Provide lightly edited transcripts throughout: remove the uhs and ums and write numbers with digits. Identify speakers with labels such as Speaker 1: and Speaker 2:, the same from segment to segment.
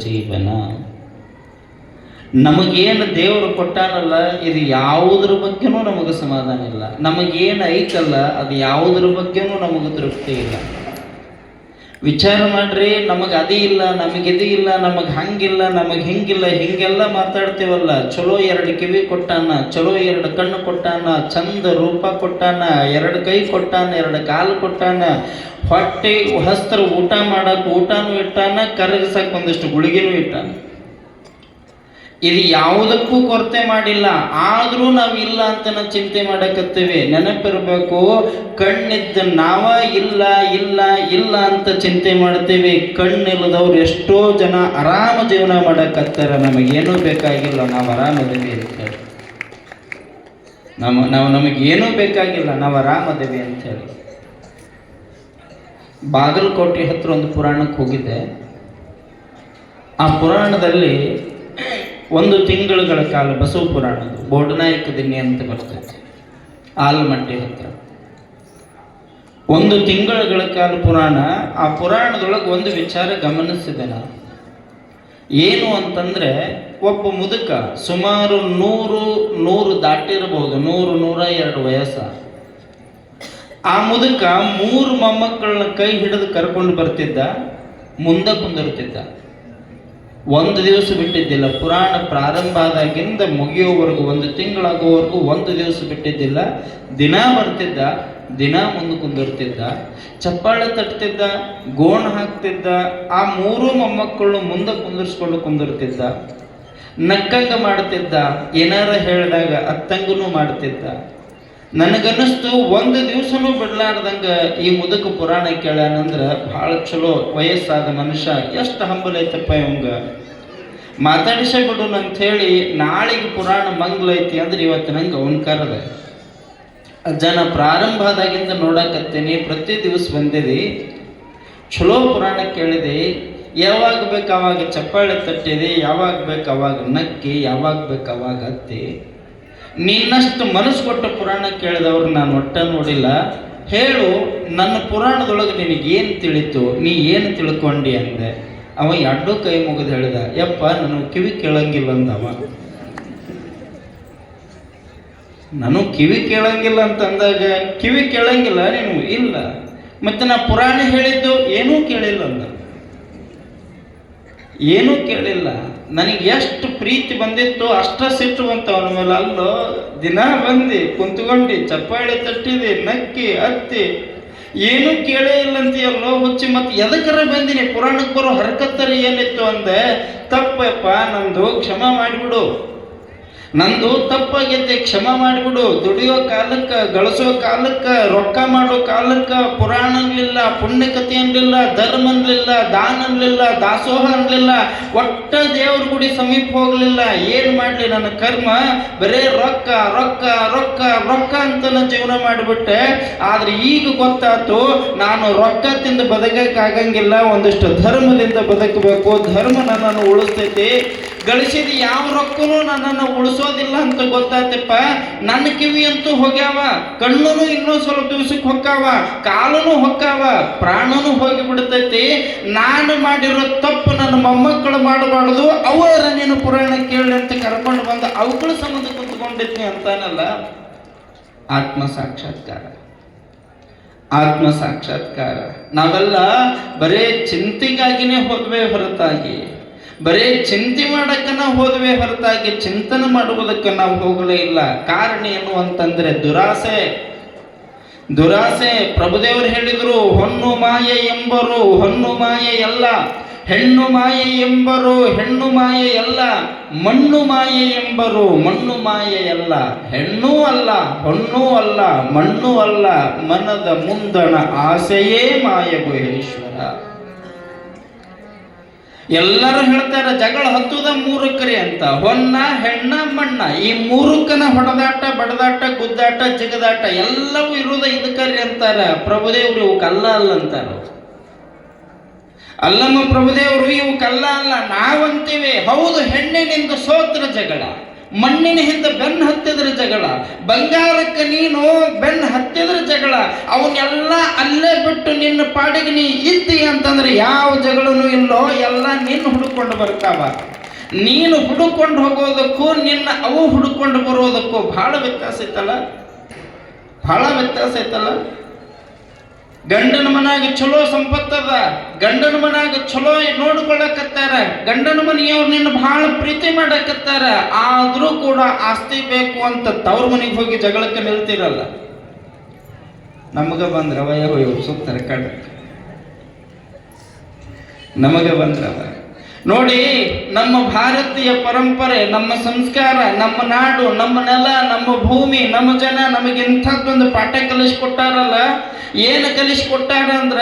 Speaker 1: ಜೀವನ. ನಮಗೇನು ದೇವರು ಕೊಟ್ಟಾರಲ್ಲ, ಇದು ಯಾವುದ್ರ ಬಗ್ಗೆನೂ ನಮಗೆ ಸಮಾಧಾನ ಇಲ್ಲ. ನಮಗೇನು ಐತಲ್ಲ, ಅದು ಯಾವುದ್ರ ಬಗ್ಗೆನೂ ನಮಗೆ ತೃಪ್ತಿ ಇಲ್ಲ. ವಿಚಾರ ಮಾಡ್ರಿ, ನಮಗೆ ಅದೇ ಇಲ್ಲ, ನಮಗಿದು ಇಲ್ಲ, ನಮಗೆ ಹಂಗಿಲ್ಲ, ನಮಗೆ ಹಿಂಗಿಲ್ಲ, ಹಿಂಗೆಲ್ಲ ಮಾತಾಡ್ತೇವಲ್ಲ. ಚಲೋ 2 ಕಿವಿ ಕೊಟ್ಟಾನ, ಚಲೋ 2 ಕಣ್ಣು ಕೊಟ್ಟಾನ, ಚಂದ ರೂಪ ಕೊಟ್ಟಾನ, 2 ಕೈ ಕೊಟ್ಟಾನ, 2 ಕಾಲು ಕೊಟ್ಟಾನ, ಹೊಟ್ಟೆ ಹಸ್ತ್ರ ಊಟ ಮಾಡಕ್ಕೆ ಊಟನೂ ಇಟ್ಟಾನ, ಕರಗಿಸಕ್ಕೆ ಒಂದಿಷ್ಟು ಗುಳಿಗೆನೂ ಇಟ್ಟಾನ. ಇದು ಯಾವುದಕ್ಕೂ ಕೊರತೆ ಮಾಡಿಲ್ಲ. ಆದರೂ ನಾವು ಇಲ್ಲ ಅಂತ ನಾವು ಚಿಂತೆ ಮಾಡಕತ್ತೀವಿ. ನೆನಪಿರ್ಬೇಕು, ಕಣ್ಣಿದ್ದ ನಾವ ಇಲ್ಲ ಇಲ್ಲ ಇಲ್ಲ ಅಂತ ಚಿಂತೆ ಮಾಡ್ತೀವಿ. ಕಣ್ಣಿಲ್ಲದವ್ರು ಎಷ್ಟೋ ಜನ ಆರಾಮ ಜೀವನ ಮಾಡಕತ್ತಾರ. ನಮಗೇನೂ ಬೇಕಾಗಿಲ್ಲ, ನಾವು ಆರಾಮದೇವಿ ಅಂತೇಳಿ. ನಮಗೇನೂ ಬೇಕಾಗಿಲ್ಲ, ನಾವು ಆರಾಮದೇವಿ ಅಂಥೇಳಿ. ಬಾಗಲಕೋಟೆ ಹತ್ರ ಒಂದು ಪುರಾಣಕ್ಕೆ ಹೋಗಿದ್ದೆ. ಆ ಪುರಾಣದಲ್ಲಿ 1 ತಿಂಗಳುಗಳ ಕಾಲ, ಬಸವ ಪುರಾಣದ್ದು ಬೋಡನಾಯಕ ದಿನ್ನಿ ಅಂತ ಬರ್ತೈತೆ, ಆಲಮಟ್ಟಿ ಹತ್ರ 1 ತಿಂಗಳುಗಳ ಕಾಲ ಪುರಾಣ. ಆ ಪುರಾಣದೊಳಗೆ ಒಂದು ವಿಚಾರ ಗಮನಿಸಿದೆ ನಾನು. ಏನು ಅಂತಂದರೆ, ಒಬ್ಬ ಮುದುಕ ಸುಮಾರು 100 ದಾಟಿರಬಹುದು, 100-102 ವಯಸ್ಸ. ಆ ಮುದುಕ 3 ಮೊಮ್ಮಕ್ಕಳನ್ನ ಕೈ ಹಿಡಿದು ಕರ್ಕೊಂಡು ಬರ್ತಿದ್ದ, ಮುಂದೆ ಕುಂದಿರ್ತಿದ್ದ. 1 ದಿವಸ ಬಿಟ್ಟಿದ್ದಿಲ್ಲ. ಪುರಾಣ ಪ್ರಾರಂಭ ಆದಾಗಿಂದ ಮುಗಿಯೋವರೆಗೂ, 1 ತಿಂಗಳಾಗೋವರೆಗೂ 1 ದಿವಸ ಬಿಟ್ಟಿದ್ದಿಲ್ಲ. ದಿನ ಬರ್ತಿದ್ದ, ದಿನ ಮುಂದೆ ಕುಂದಿರ್ತಿದ್ದ, ಚಪ್ಪಾಳೆ ತಟ್ತಿದ್ದ, ಗೋಣ ಹಾಕ್ತಿದ್ದ. ಆ 3 ಮೊಮ್ಮಕ್ಕಳು ಮುಂದೆ ಕುಂದಿರ್ತಿದ್ದ, ನಕ್ಕಂಗ ಮಾಡ್ತಿದ್ದ, ಏನಾರ ಹೇಳಿದಾಗ ಅತ್ತಂಗನೂ ಮಾಡ್ತಿದ್ದ. ನನಗನ್ನಿಸ್ತು, 1 ದಿವಸನೂ ಬಿಡ್ಲಾರ್ದಂಗ ಈ ಮುದುಕ ಪುರಾಣ ಕೇಳ್ಯಾನಂದ್ರೆ ಭಾಳ ಚಲೋ. ವಯಸ್ಸಾದ ಮನುಷ್ಯ, ಎಷ್ಟು ಹಂಬಲ ಐತಪ್ಪ ಇವಂಗ, ಮಾತಾಡಿಸೇ ಬಿಡು ಅಂಥೇಳಿ ನಾಳೆಗೆ ಪುರಾಣ ಮಂಗ್ಲ ಐತಿ ಅಂದ್ರೆ ಇವತ್ತು ನಂಗೆ ಅವನ ಕರೆದೆ. ಜನ ಪ್ರಾರಂಭ ಆದಾಗಿಂದ ನೋಡಕತ್ತೀನಿ, ಪ್ರತಿ ದಿವಸ ಬಂದಿದೆ, ಚಲೋ ಪುರಾಣ ಕೇಳಿದೆ. ಯಾವಾಗ ಬೇಕು ಅವಾಗ ಚಪ್ಪಾಳೆ ತಟ್ಟಿದೆ, ಯಾವಾಗ ಬೇಕು ಅವಾಗ ನಕ್ಕಿ, ಯಾವಾಗ ಬೇಕು ಅವಾಗ ಅತ್ತಿ. ನಿನ್ನಷ್ಟು ಮನಸ್ಸು ಕೊಟ್ಟ ಪುರಾಣ ಕೇಳಿದವ್ರು ನಾನು ಒಟ್ಟ ನೋಡಿಲ್ಲ. ಹೇಳು, ನನ್ನ ಪುರಾಣದೊಳಗೆ ನಿನಗೇನು ತಿಳಿತು, ನೀ ಏನು ತಿಳ್ಕೊಂಡಿ ಅಂದೆ. ಅವ 2 ಕೈ ಮುಗಿದು ಹೇಳಿದ, ಯಪ್ಪ ನನಗೆ ಕಿವಿ ಕೇಳಂಗಿಲ್ಲ ಅಂದವ. ನಾನು ಕಿವಿ ಕೇಳಂಗಿಲ್ಲ ಅಂತಂದಾಗ, ಕಿವಿ ಕೇಳಂಗಿಲ್ಲ ನೀನು? ಇಲ್ಲ. ಮತ್ತೆ ನಾ ಪುರಾಣ ಹೇಳಿದ್ದು ಏನೂ ಕೇಳಿಲ್ಲ ಅಂದ. ಏನೂ ಕೇಳಿಲ್ಲ. ನನಗೆ ಎಷ್ಟು ಪ್ರೀತಿ ಬಂದಿತ್ತು ಅಷ್ಟ ಸಿಟ್ಟು ಬಂತ ಅವನ ಮೇಲೆ. ಅಲ್ಲೋ, ದಿನ ಬಂದು ಕುಂತ್ಕೊಂಡು ಚಪ್ಪಾಳೆ ತಟ್ಟಿದೆ, ನಕ್ಕಿ ಅತ್ತಿ, ಏನೂ ಕೇಳೇ ಇಲ್ಲ ಅಂತೀಯಲ್ಲೋ ಹುಚ್ಚಿ. ಮತ್ತೆ ಎದಕ್ಕರ ಬಂದಿನಿ? ಪುರಾಣಕ್ಕೆ ಬರೋ ಹರಕತ್ತಲ್ಲಿ ಏನಿತ್ತು ಅಂದೆ. ತಪ್ಪಪ್ಪ, ನಂದು ಕ್ಷಮಾ ಮಾಡಿಬಿಡು, ನಂದು ತಪ್ಪಾಗೈತೆ, ಕ್ಷಮ ಮಾಡಿಬಿಡು. ದುಡಿಯೋ ಕಾಲಕ್ಕೆ, ಗಳಿಸೋ ಕಾಲಕ್ಕೆ, ರೊಕ್ಕ ಮಾಡೋ ಕಾಲಕ್ಕೆ ಪುರಾಣ ಅನ್ಲಿಲ್ಲ, ಪುಣ್ಯಕಥೆ ಅನ್ಲಿಲ್ಲ, ಧರ್ಮ ಅನ್ಲಿಲ್ಲ, ದಾನ ಅನ್ಲಿಲ್ಲ, ದಾಸೋಹ ಅನ್ಲಿಲ್ಲ, ಒಟ್ಟ ದೇವ್ರ ಗುಡಿ ಸಮೀಪ ಹೋಗ್ಲಿಲ್ಲ. ಏನು ಮಾಡಲಿ, ನನ್ನ ಕರ್ಮ ಬರೇ ರೊಕ್ಕ ರೊಕ್ಕ ರೊಕ್ಕ ರೊಕ್ಕ ಅಂತ ನಾನು ಜೀವನ ಮಾಡಿಬಿಟ್ಟೆ. ಆದ್ರೆ ಈಗ ಗೊತ್ತಾಯ್ತು, ನಾನು ರೊಕ್ಕ ತಿಂದು ಬದುಕಕ್ಕಾಗಂಗಿಲ್ಲ, ಒಂದಿಷ್ಟು ಧರ್ಮದಿಂದ ಬದುಕಬೇಕು. ಧರ್ಮ ನನ್ನನ್ನು ಉಳಿಸ್ತೈತಿ. ಗಳಿಸಿದ ಯಾವ ರೊಕ್ಕನೂ ನನ್ನನ್ನು ಉಳಿಸೋದಿಲ್ಲ ಅಂತ ಗೊತ್ತಾಯ್ತಪ್ಪ. ನನ್ನ ಕಿವಿ ಅಂತೂ ಹೋಗ್ಯಾವ, ಕಣ್ಣೂ ಇನ್ನೂ ಸ್ವಲ್ಪ ದಿವಸಕ್ಕೆ ಹೊಕ್ಕಾವ, ಕಾಲೂ ಹೊಕ್ಕಾವ, ಪ್ರಾಣನೂ ಹೋಗಿ ಬಿಡ್ತೈತಿ. ನಾನು ಮಾಡಿರೋ ತಪ್ಪು ನನ್ನ ಮೊಮ್ಮಕ್ಕಳು ಮಾಡಬಾರ್ದು, ಅವರ ನೀನು ಪುರಾಣ ಕೇಳಿ ಅಂತ ಕರ್ಕೊಂಡು ಬಂದ ಅವುಗಳ ಸಂಬಂಧ ಕುಂತ್ಕೊಂಡಿದ್ನಿ ಅಂತಾನಲ್ಲ. ಆತ್ಮ ಸಾಕ್ಷಾತ್ಕಾರ, ಆತ್ಮ ಸಾಕ್ಷಾತ್ಕಾರ. ನಾವೆಲ್ಲ ಬರೇ ಚಿಂತೆಗಾಗಿನೇ ಹೋದ್ವೇ ಹೊರತಾಗಿ, ಬರೇ ಚಿಂತೆ ಮಾಡಕ್ಕೆ ನಾವು ಹೋದ್ವೇ ಹೊರತಾಗಿ ಚಿಂತನೆ ಮಾಡುವುದಕ್ಕೆ ನಾವು ಹೋಗಲೇ ಇಲ್ಲ. ಕಾರಣ ಏನು ಅಂತಂದ್ರೆ ದುರಾಸೆ. ದುರಾಸೆ. ಪ್ರಭುದೇವರು ಹೇಳಿದ್ರು, ಹೊನ್ನು ಮಾಯೆ ಎಂಬರು ಹೊನ್ನು ಮಾಯೆ ಎಲ್ಲ, ಹೆಣ್ಣು ಮಾಯೆ ಎಂಬರು ಹೆಣ್ಣು ಮಾಯೆ ಎಲ್ಲ, ಮಣ್ಣು ಮಾಯೆ ಎಂಬರು ಮಣ್ಣು ಮಾಯೆ ಎಲ್ಲ. ಹೆಣ್ಣೂ ಅಲ್ಲ, ಹೊನ್ನೂ ಅಲ್ಲ, ಮಣ್ಣೂ ಅಲ್ಲ, ಮನದ ಮುಂದಣ ಆಸೆಯೇ ಮಾಯ ಗುಹೇಶ್ವರ. ಎಲ್ಲರೂ ಹೇಳ್ತಾರೆ ಜಗಳ ಹತ್ತುದ ಮೂರಕ್ಕರಿ ಅಂತ. ಹೊನ್ನ, ಹೆಣ್ಣ, ಮಣ್ಣ, ಈ ಮೂರಕ್ಕನ ಹೊಡೆದಾಟ, ಬಡದಾಟ, ಗುದ್ದಾಟ, ಜಿಗದಾಟ ಎಲ್ಲವೂ ಇರುವುದ ಇದಕ್ಕರಿ ಅಂತಾರ. ಪ್ರಭುದೇವರು ಇವು ಕಲ್ಲ ಅಲ್ಲ ಅಂತಾರ. ಅಲ್ಲಮ್ಮ ಪ್ರಭುದೇವರು ಇವು ಕಲ್ಲ ಅಲ್ಲ ನಾವಂತೀವಿ. ಹೌದು, ಹೆಣ್ಣಿನಿಂದ ಸೋತ್ರ ಜಗಳ, ಮಣ್ಣಿನ ಹಿಂದೆ ಬೆನ್ನು ಹತ್ತಿದ್ರೆ ಜಗಳ, ಬಂಗಾರಕ್ಕೆ ನೀನು ಬೆನ್ನು ಹತ್ತಿದ್ರೆ ಜಗಳ. ಅವನ್ನೆಲ್ಲ ಅಲ್ಲೇ ಬಿಟ್ಟು ನಿನ್ನ ಪಾಡಿಗೆ ನೀ ಇದ್ದಿ ಅಂತಂದ್ರೆ ಯಾವ ಜಗಳನೂ ಇಲ್ಲೋ, ಎಲ್ಲ ನಿನ್ನ ಹುಡುಕೊಂಡು ಬರ್ತಾವ. ನೀನು ಹುಡುಕೊಂಡು ಹೋಗೋದಕ್ಕೂ ನಿನ್ನ ಅವು ಹುಡುಕೊಂಡು ಬರೋದಕ್ಕೂ ಬಹಳ ವ್ಯತ್ಯಾಸ ಐತಲ್ಲ, ಬಹಳ ವ್ಯತ್ಯಾಸ ಐತಲ್ಲ. ಗಂಡನ ಮನ್ಯಾಗ ಚಲೋ ಸಂಪತ್ತದ, ಗಂಡನ ಮನ್ಯಾಗ ಚಲೋ ನೋಡ್ಕೊಳ್ಳಕತ್ತಾರ, ಗಂಡನ ಮನೆಯವ್ರು ನಿನ್ನ ಬಹಳ ಪ್ರೀತಿ ಮಾಡಕತ್ತಾರ, ಆದ್ರೂ ಕೂಡ ಆಸ್ತಿ ಬೇಕು ಅಂತ ತವ್ರ ಮನೆಗೆ ಹೋಗಿ ಜಗಳಕ್ಕೆ ನಿಲ್ತಿರಲ್ಲ. ನಮಗ ಬಂದ್ರವ ಸುತ್ತರ ಕಡ, ನಮಗ ಬಂದ್ರವ. ನೋಡಿ, ನಮ್ಮ ಭಾರತೀಯ ಪರಂಪರೆ, ನಮ್ಮ ಸಂಸ್ಕಾರ, ನಮ್ಮ ನಾಡು, ನಮ್ಮ ನೆಲ, ನಮ್ಮ ಭೂಮಿ, ನಮ್ಮ ಜನ ನಮಗೆ ಇಂಥದ್ದೊಂದು ಪಾಠ ಕಲಿಸ್ಕೊಟ್ಟಾರಲ್ಲ. ಏನು ಕಲಿಸ್ಕೊಟ್ಟಾರ ಅಂದ್ರ,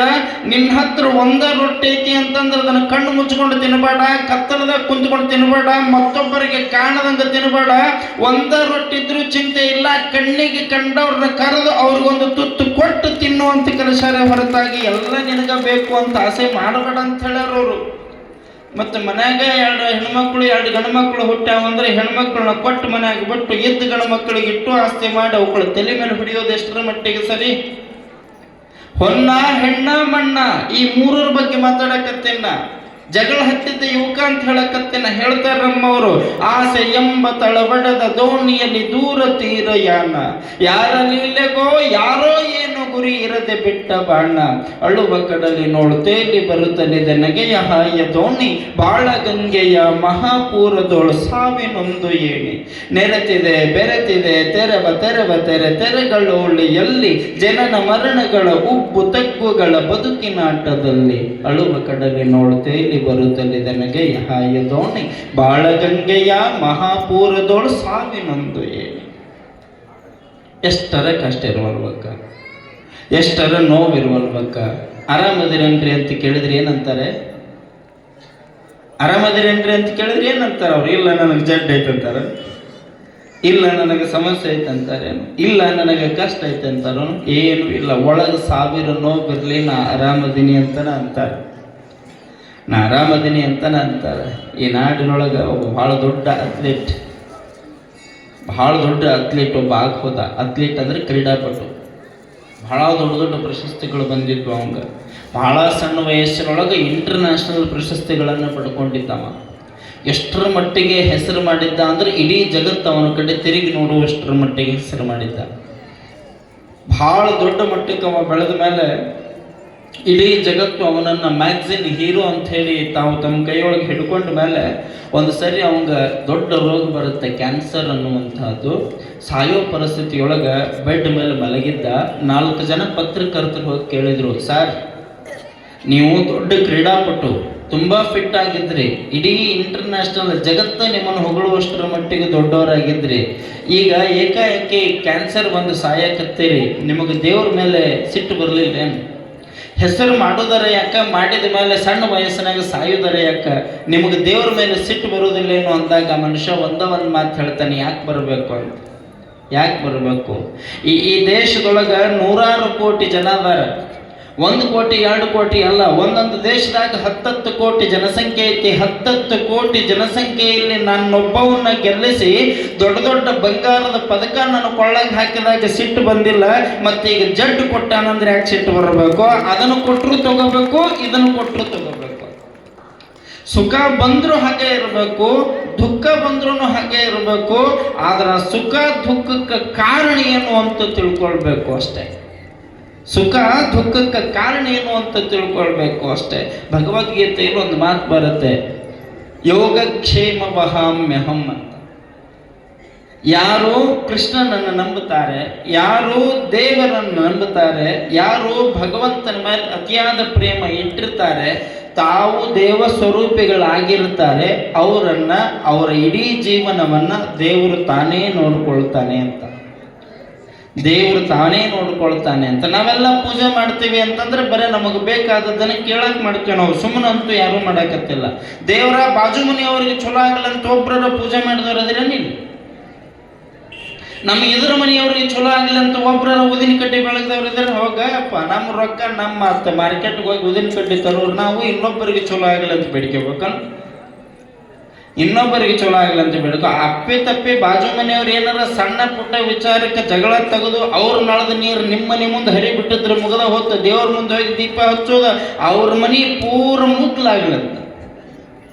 Speaker 1: ನಿನ್ನ ಹತ್ರ ಒಂದ ರೊಟ್ಟಿ ಐತಿ ಅಂತಂದ್ರೆ ಅದನ್ನ ಕಣ್ಣು ಮುಚ್ಕೊಂಡು ತಿನ್ನಬೇಡ, ಕತ್ತಲದಾಗ ಕುಂತ್ಕೊಂಡು ತಿನ್ನಬೇಡ, ಮತ್ತೊಬ್ಬರಿಗೆ ಕಾಣದಂಗ ತಿನ್ನಬೇಡ. ಒಂದ ರೊಟ್ಟಿ ಇದ್ರೂ ಚಿಂತೆ ಇಲ್ಲ, ಕಣ್ಣಿಗೆ ಕಂಡವ್ರನ್ನ ಕರೆದು ಅವ್ರಿಗೊಂದು ತುತ್ತು ಕೊಟ್ಟು ತಿನ್ನುವಂತ ಕಲಿಸಾರ ಹೊರತಾಗಿ ಎಲ್ಲ ನಿನಗ ಬೇಕು ಅಂತ ಆಸೆ ಮಾಡಬೇಡ ಅಂತ ಹೇಳ್ಯಾರ ಅವರು. ಮತ್ತು ಮನ್ಯಾಗ 2 ಹೆಣ್ಮಕ್ಳು 2 ಗಂಡು ಮಕ್ಕಳು ಹುಟ್ಟ್ಯಾವಂದ್ರೆ ಹೆಣ್ಮಕ್ಳನ್ನ ಕೊಟ್ಟು ಮನ್ಯಾಗ ಬಿಟ್ಟು ಇದ್ದ ಗಂಡು ಮಕ್ಕಳಿಗೆ ಇಟ್ಟು ಆಸ್ತಿ ಮಾಡಿ ಅವುಗಳ ತಲೆ ಮೇಲೆ ಹಿಡಿಯೋದು ಎಷ್ಟರ ಮಟ್ಟಿಗೆ ಸರಿ? ಹೊನ್ನ ಹೆಣ್ಣ ಮಣ್ಣ ಈ 3 ಬಗ್ಗೆ ಮಾತಾಡಕತ್ತೇನ. ಜಗಳ ಹತ್ತಿದ್ದ ಯುವಕ ಅಂತ ಹೇಳಕತ್ತೇನ. ಹೇಳ್ತಾರಮ್ಮವರು, ಆಸೆ ಎಂಬ ತಳವಡದ ದೋಣಿಯಲ್ಲಿ ದೂರ ತೀರಯಾನ, ಯಾರ ಲೀಲೆಗೋ ಯಾರೋ ಏನು ಗುರಿ ಇರದೆ ಬಿಟ್ಟ ಬಾಣ, ಅಳುವ ಕಡಲಿ ನೋಡ್ತೇಲಿ ಬರುತ್ತಲಿದೆ ನಗೆಯ ಹಾಯ ದೋಣಿ, ಬಾಳ ಗಂಗೆಯ ಮಹಾಪೂರದೋಳು ಸಾವಿನೊಂದು ಏಣಿ, ನೆರೆತಿದೆ ಬೆರೆತಿದೆ ತೆರವ ತೆರವ ತೆರೆ ತೆರೆಗಳೋಳಿ ಎಲ್ಲಿ, ಜನನ ಮರಣಗಳ ಉಬ್ಬು ತಗ್ಗುಗಳ ಬದುಕಿನಾಟದಲ್ಲಿ, ಅಳುವ ಕಡಲಿ ನೋಡ್ತೇಲಿ ಬರುತ್ತಲಿದೆ ನಗೆಯ ಹಾಯ ದೋಣಿ, ಬಾಳ ಗಂಗೆಯ ಮಹಾಪೂರದೋಳು ಸಾವಿನೊಂದು ಏಣಿ. ಎಷ್ಟರ ಕಷ್ಟ ಇರುವಲ್ವಕ್ಕ, ಎಷ್ಟರ ನೋವಿರುವಲ್ವಕ್ಕ. ಆರಾಮದಿರೇನ್ರಿ ಅಂತ ಕೇಳಿದ್ರೆ ಏನಂತಾರೆ? ಆರಾಮದಿರೇನ್ರಿ ಅಂತ ಕೇಳಿದ್ರೆ ಏನಂತಾರ ಅವ್ರು? ಇಲ್ಲ ನನಗೆ ಜಡ್ ಐತಂತಾರ, ಇಲ್ಲ ನನಗೆ ಸಮಸ್ಯೆ ಐತಂತಾರೆ, ಇಲ್ಲ ನನಗೆ ಕಷ್ಟ ಐತೆ ಅಂತಾರ. ಏನು ಇಲ್ಲ, ಒಳಗೆ 1000 ನೋವಿರಲಿ ನಾ ಆರಾಮದಿನಿ ಅಂತನ ಅಂತಾರೆ, ನಾ ಆರಾಮದಿನಿ ಅಂತನ ಅಂತಾರೆ. ಈ ನಾಡಿನೊಳಗೆ ಒಬ್ಬ ಭಾಳ ದೊಡ್ಡ ಅಥ್ಲೀಟ್, ಭಾಳ ದೊಡ್ಡ ಅಥ್ಲೀಟ್ ಒಬ್ಬ ಹೋದ. ಅಥ್ಲೀಟ್ ಅಂದರೆ ಕ್ರೀಡಾಪಟು. ಭಾಳ ದೊಡ್ಡ ದೊಡ್ಡ ಪ್ರಶಸ್ತಿಗಳು ಬಂದಿದ್ವು ಅವಂಗ. ಭಾಳ ಸಣ್ಣ ವಯಸ್ಸಿನೊಳಗೆ ಇಂಟರ್ನ್ಯಾಷನಲ್ ಪ್ರಶಸ್ತಿಗಳನ್ನು ಪಡ್ಕೊಂಡಿದ್ದವ. ಎಷ್ಟರ ಮಟ್ಟಿಗೆ ಹೆಸರು ಮಾಡಿದ್ದ ಅಂದರೆ ಇಡೀ ಜಗತ್ತು ಅವನ ಕಡೆ ತಿರುಗಿ ನೋಡುವಷ್ಟರ ಮಟ್ಟಿಗೆ ಹೆಸರು ಮಾಡಿದ್ದ. ಭಾಳ ದೊಡ್ಡ ಮಟ್ಟಕ್ಕೆ ಅವ ಬೆಳೆದ ಮೇಲೆ ಇಡೀ ಜಗತ್ತು ಅವನನ್ನು ಮ್ಯಾಗ್ಝಿನ್ ಹೀರೋ ಅಂತ ಹೇಳಿ ತಾವು ತಮ್ಮ ಕೈಯೊಳಗೆ ಹಿಡ್ಕೊಂಡ ಮೇಲೆ ಒಂದು ಸರಿ ಅವಂಗ ದೊಡ್ಡ ರೋಗ ಬರುತ್ತೆ, ಕ್ಯಾನ್ಸರ್ ಅನ್ನುವಂಥದ್ದು. ಸಾಯೋ ಪರಿಸ್ಥಿತಿಯೊಳಗೆ ಬೆಡ್ ಮೇಲೆ ಮಲಗಿದ್ದ. 4 ಜನ ಪತ್ರಕರ್ತರು ಹೋಗಿ ಕೇಳಿದರು, ಸರ್ ನೀವು ದೊಡ್ಡ ಕ್ರೀಡಾಪಟು, ತುಂಬ ಫಿಟ್ ಆಗಿದ್ರಿ, ಇಡೀ ಇಂಟರ್ನ್ಯಾಷನಲ್ ಜಗತ್ತ ನಿಮ್ಮನ್ನು ಹೊಗಳುವಷ್ಟರ ಮಟ್ಟಿಗೆ ದೊಡ್ಡವರಾಗಿದ್ರಿ, ಈಗ ಏಕಾಏಕಿ ಕ್ಯಾನ್ಸರ್ ಬಂದು ಸಾಯಕತ್ತೀರಿ, ನಿಮಗೆ ದೇವ್ರ ಮೇಲೆ ಸಿಟ್ಟು ಬರಲಿಲ್ಲೇನು? ಹೆಸರು ಮಾಡೋದರ ಯಾಕ, ಮಾಡಿದ ಮೇಲೆ ಸಣ್ಣ ವಯಸ್ಸಿನಾಗ ಸಾಯುವುದರ ಯಾಕ, ನಿಮಗೆ ದೇವ್ರ ಮೇಲೆ ಸಿಟ್ಟು ಬರೋದಿಲ್ಲೇನು ಅಂದಾಗ ಮನುಷ್ಯ ಒಂದು ಮಾತು ಹೇಳ್ತಾನೆ, ಯಾಕೆ ಬರಬೇಕು ಅಂತ. ಯಾಕೆ ಬರಬೇಕು? ಈ ದೇಶದೊಳಗೆ 100 ಕೋಟಿ ಜನ ಅದಾರ. 1 ಕೋಟಿ 2 ಕೋಟಿ ಅಲ್ಲ, ಒಂದೊಂದು ದೇಶದಾಗ 10 ಕೋಟಿ ಜನಸಂಖ್ಯೆ ಐತಿ. 10 ಕೋಟಿ ಜನಸಂಖ್ಯೆಯಲ್ಲಿ ನನ್ನೊಬ್ಬವನ್ನ ಗೆಲ್ಲಿಸಿ ದೊಡ್ಡ ದೊಡ್ಡ ಬಂಗಾರದ ಪದಕ ನನ್ನ ಕೊಳ್ಳಾಗ ಹಾಕಿದಾಗ ಸಿಟ್ಟು ಬಂದಿಲ್ಲ, ಮತ್ತೆ ಈಗ ಜಡ್ಡು ಕೊಟ್ಟಾನಂದ್ರೆ ಯಾಕೆ ಸಿಟ್ಟು ಬರಬೇಕು? ಅದನ್ನು ಕೊಟ್ಟರು ತಗೋಬೇಕು, ಇದನ್ನು ಕೊಟ್ಟರು ತಗೋಬೇಕು. ಸುಖ ಬಂದರೂ ಹಾಗೆ ಇರಬೇಕು, ದುಃಖ ಬಂದ್ರೂ ಹಾಗೆ ಇರಬೇಕು. ಆದ್ರೆ ಸುಖ ದುಃಖಕ್ಕೆ ಕಾರಣ ಏನು ಅಂತ ತಿಳ್ಕೊಳ್ಬೇಕು ಅಷ್ಟೇ. ಸುಖ ದುಃಖಕ್ಕೆ ಕಾರಣ ಏನು ಅಂತ ತಿಳ್ಕೊಳ್ಬೇಕು ಅಷ್ಟೇ. ಭಗವದ್ಗೀತೆಯಲ್ಲಿ ಒಂದು ಮಾತು ಬರುತ್ತೆ, ಯೋಗಕ್ಷೇಮ ವಹಾಮ್ಯಹಂ ಅಂತ. ಯಾರು ಕೃಷ್ಣನನ್ನು ನಂಬುತ್ತಾರೆ, ಯಾರು ದೇವರನ್ನು ನಂಬುತ್ತಾರೆ, ಯಾರು ಭಗವಂತನ ಮೇಲೆ ಅತಿಯಾದ ಪ್ರೇಮ ಇಟ್ಟಿರ್ತಾರೆ, ತಾವು ದೇವ ಸ್ವರೂಪಿಗಳಾಗಿರ್ತಾರೆ, ಅವರ ಇಡೀ ಜೀವನವನ್ನ ದೇವರು ತಾನೇ ನೋಡ್ಕೊಳ್ತಾನೆ ಅಂತ. ದೇವರು ತಾನೇ ನೋಡ್ಕೊಳ್ತಾನೆ ಅಂತ. ನಾವೆಲ್ಲ ಪೂಜೆ ಮಾಡ್ತೀವಿ ಅಂತಂದ್ರೆ ಬರೀ ನಮಗೆ ಬೇಕಾದದ್ದನ್ನು ಕೇಳಕ್ ಮಾಡ್ತೀವಿ ನಾವು, ಸುಮ್ಮನಂತೂ ಯಾರೂ ಮಾಡಕತ್ತಿಲ್ಲ. ದೇವರ ಬಾಜು ಮನೆಯವರಿಗೆ ಚಲೋ ಆಗಲ್ಲ ಅಂತ ಒಬ್ಬರ ಪೂಜೆ ಮಾಡಿದವರದ್ರೆ ನೀವು, ನಮ್ಮ ಎದುರು ಮನೆಯವ್ರಿಗೆ ಚಲೋ ಆಗಲಿ ಅಂತ ಒಬ್ಬರ ಉದಿನ ಕಡ್ಡಿ ಬೆಳಗ್ದವ್ರಿದ್ರೆ ಹೋಗಪ್ಪ, ನಮ್ಮ ರೊಕ್ಕ ನಮ್ಮ ಮಾರ್ಕೆಟ್ಗೆ ಹೋಗಿ ಉದಿನ ಕಡ್ಡಿ ತರೋರು ನಾವು ಇನ್ನೊಬ್ಬರಿಗೆ ಚಲೋ ಆಗಲಿ ಅಂತ ಬೇಡ್ಕೋಬೇಕಂತ. ಇನ್ನೊಬ್ಬರಿಗೆ ಚಲೋ ಆಗಲಿ ಅಂತ ಬೇಡಕು. ಅಪ್ಪಿ ತಪ್ಪಿ ಬಾಜು ಮನೆಯವ್ರು ಏನಾರ ಸಣ್ಣ ಪುಟ್ಟ ವಿಚಾರಕ್ಕೆ ಜಗಳ ತೆಗೆದು ಅವ್ರ ನಳದ ನೀರು ನಿಮ್ಮ ಮನೆ ಮುಂದೆ ಹರಿ ಬಿಟ್ಟಿದ್ರೆ ಮುಗದ ಹೊತ್ತು ದೇವ್ರ ಮುಂದೆ ಹೋಗಿ ದೀಪ ಹಚ್ಚೋದ ಅವ್ರ ಮನೆ ಪೂರ ಮುಗ್ಲಾಗ್ಲಂತ.